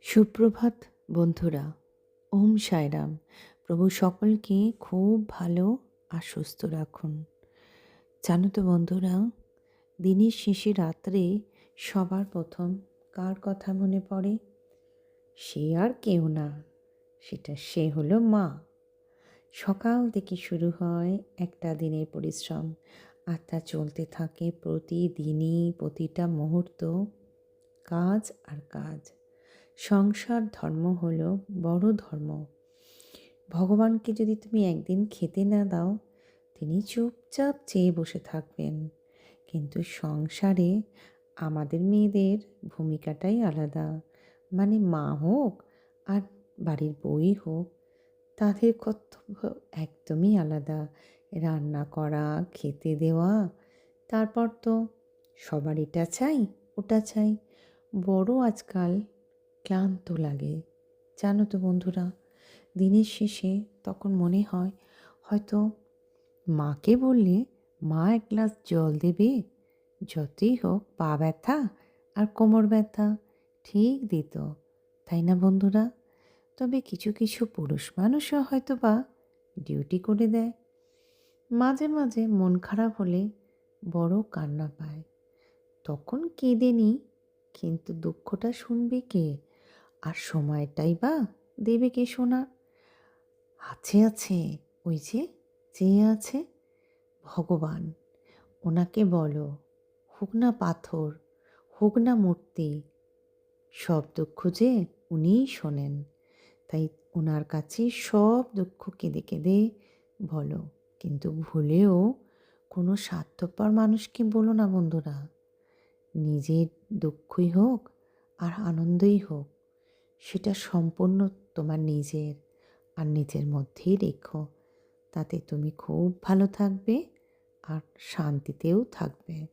সুপ্রভাত বন্ধুরা। ওম সাইরাম। প্রভু সকলকে খুব ভালো আর সুস্থ রাখুন। জানো তো বন্ধুরা, দিনের শেষে রাত্রে সবার প্রথম কার কথা মনে পড়ে? সে আর কেউ না, সে হলো মা। সকাল থেকে শুরু হয় একটা দিনের পরিশ্রম, আর তা চলতে থাকে প্রতিদিনই, প্রতিটা মুহূর্ত কাজ আর কাজ। সংসার ধর্ম হলো বড় ধর্ম। ভগবানকে যদি তুমি একদিন খেতে না দাও, তিনি চুপচাপ চেয়ে বসে থাকবেন। কিন্তু সংসারে আমাদের মেয়েদের ভূমিকাটাই আলাদা। মানে মা হোক আর বাড়ির বউই হোক, তাদের কর্তব্য একদমই আলাদা। রান্না করা, খেতে দেওয়া, তারপর তো সবার এটা চাই ওটা চাই। বড় আজকাল ক্লান্ত লাগে। জানো তো বন্ধুরা, দিনের শেষে তখন মনে হয় হয়তো মাকে বললে মা এক গ্লাস জল দেবে। যতই হোক পা ব্যথা আর কোমর ব্যথা ঠিক দিত, তাই না বন্ধুরা? তবে কিছু কিছু পুরুষ মানুষও হয়তো বা ডিউটি করে দেয়। মাঝে মাঝে মন খারাপ হলে বড় কান্না পায়, তখন কেঁদে নিই। কিন্তু দুঃখটা শুনবে কে? আর সময়টাই বা দেবে কে শোনার? আছে ওই যে চেয়ে আছে ভগবান। ওনাকে বলো, হোক না পাথর, হোক না মূর্তি, সব দুঃখ যে উনিই শোনেন। তাই ওনার কাছে সব দুঃখ কেঁদে কেঁদে বলো। কিন্তু ভুলেও কোনো স্বার্থপর মানুষকে বলো না বন্ধুরা। নিজের দুঃখই হোক আর আনন্দই হোক, সেটা সম্পূর্ণ তোমার নিজের, আর নিজের মধ্যেই রেখো। তাতে তুমি খুব ভালো থাকবে আর শান্তিতেও থাকবে।